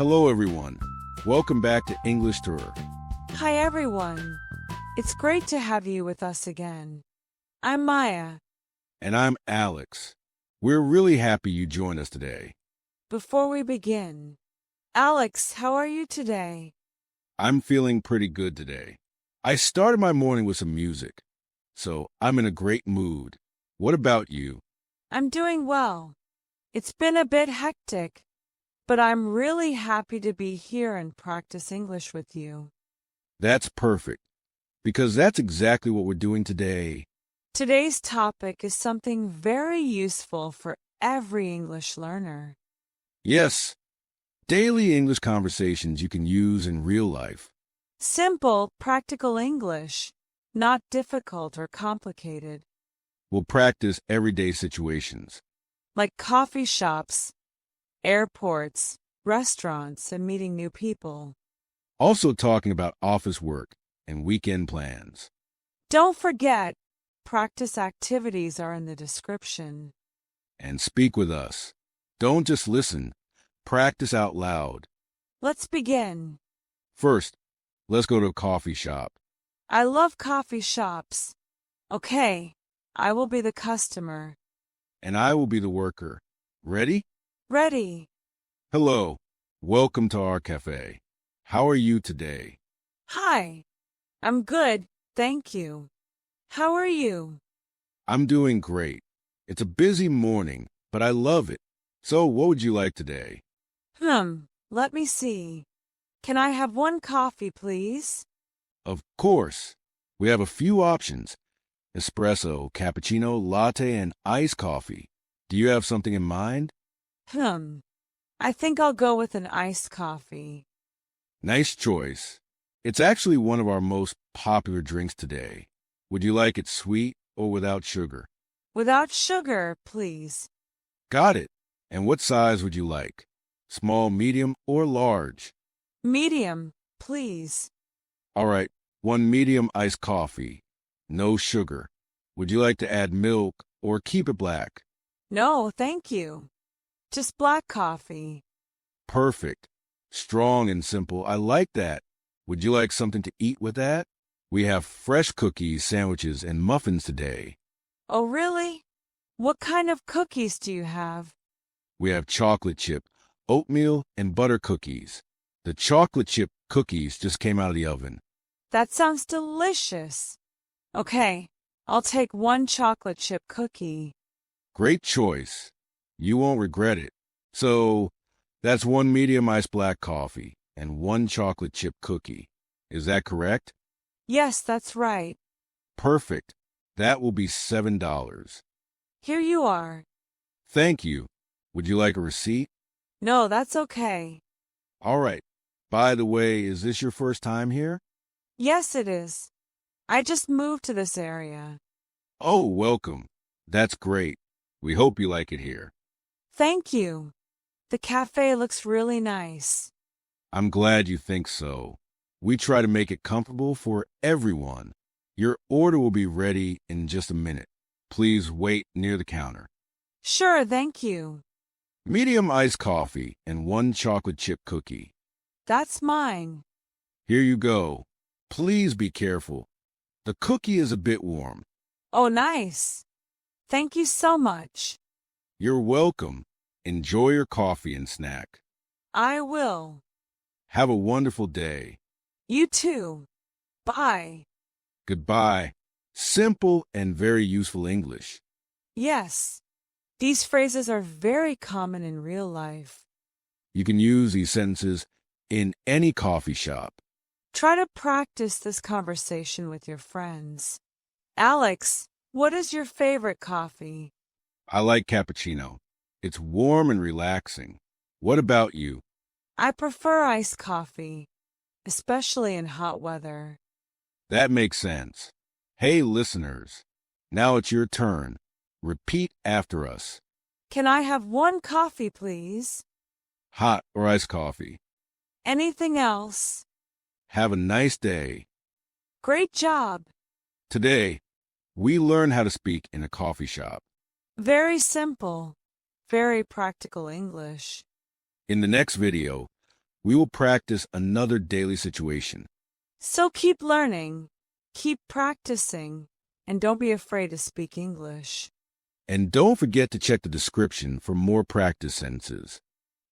Hello, everyone. Welcome back to English Tour. Hi, everyone. It's great to have you with us again. I'm Maya. And I'm Alex. We're really happy you joined us today. Before we begin, Alex, how are you today? I'm feeling pretty good today. I started my morning with some music, so I'm in a great mood. What about you? I'm doing well. It's been a bit hectic, but I'm really happy to be here and practice English with you. That's perfect, because that's exactly what we're doing today. Today's topic is something very useful for every English learner. Yes, daily English conversations you can use in real life. Simple, practical English, not difficult or complicated, We'll practice everyday situations. like coffee shops, airports, restaurants, and meeting new people. Also talking about office work and weekend plans. Don't forget, practice activities are in the description. And speak with us. Don't just listen. Practice out loud. Let's begin. First, let's go to a coffee shop. I love coffee shops. Okay, I will be the customer. And I will be the worker. Ready? Ready. Hello. Welcome to our cafe. How are you today? Hi. I'm good, thank you. How are you? I'm doing great. It's a busy morning, but I love it. So what would you like today? Let me see. Can I have one coffee, please? Of course. We have a few options. Espresso, cappuccino, latte, and iced coffee. Do you have something in mind? I think I'll go with an iced coffee. Nice choice. It's actually one of our most popular drinks today. Would you like it sweet or without sugar? Without sugar, please. Got it. And what size would you like? Small, medium, or large? Medium, please. All right, one medium iced coffee. No sugar. Would you like to add milk or keep it black? No, thank you. Just black coffee. Perfect. Strong and simple. I like that. Would you like something to eat with that? We have fresh cookies, sandwiches, and muffins today. Oh, really? What kind of cookies do you have? We have chocolate chip, oatmeal, and butter cookies. The chocolate chip cookies just came out of the oven. That sounds delicious. Okay, I'll take one chocolate chip cookie. Great choice. You won't regret it. So, that's one medium iced black coffee and one chocolate chip cookie. Is that correct? Yes, that's right. Perfect. That will be $7. Here you are. Thank you. Would you like a receipt? No, that's okay. All right. By the way, is this your first time here? Yes, it is. I just moved to this area. Oh, welcome. That's great. We hope you like it here. Thank you. The cafe looks really nice. I'm glad you think so. We try to make it comfortable for everyone. Your order will be ready in just a minute. Please wait near the counter. Sure, thank you. Medium iced coffee and one chocolate chip cookie. That's mine. Here you go. Please be careful. The cookie is a bit warm. Oh, nice. Thank you so much. You're welcome. Enjoy your coffee and snack. I will. Have a wonderful day. You too. Bye. Goodbye. Simple and very useful English. Yes. These phrases are very common in real life. You can use these sentences in any coffee shop. Try to practice this conversation with your friends. Alex, what is your favorite coffee? I like cappuccino. It's warm and relaxing. What about you? I prefer iced coffee, especially in hot weather. That makes sense. Hey, listeners. Now it's your turn. Repeat after us. Can I have one coffee, please? Hot or iced coffee. Anything else? Have a nice day. Great job. Today, we learn how to speak in a coffee shop. Very simple. Very practical English. In the next video, We will practice another daily situation. So keep learning, keep practicing, and don't be afraid to speak English. And don't forget to check the description for more practice sentences.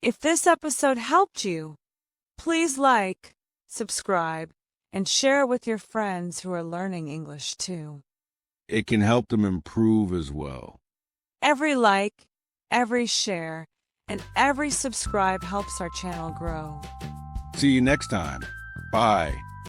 If this episode helped you, please like, subscribe, and share it with your friends who are learning English too. It can help them improve as well. Every like, every share, and every subscribe helps our channel grow. See you next time. Bye.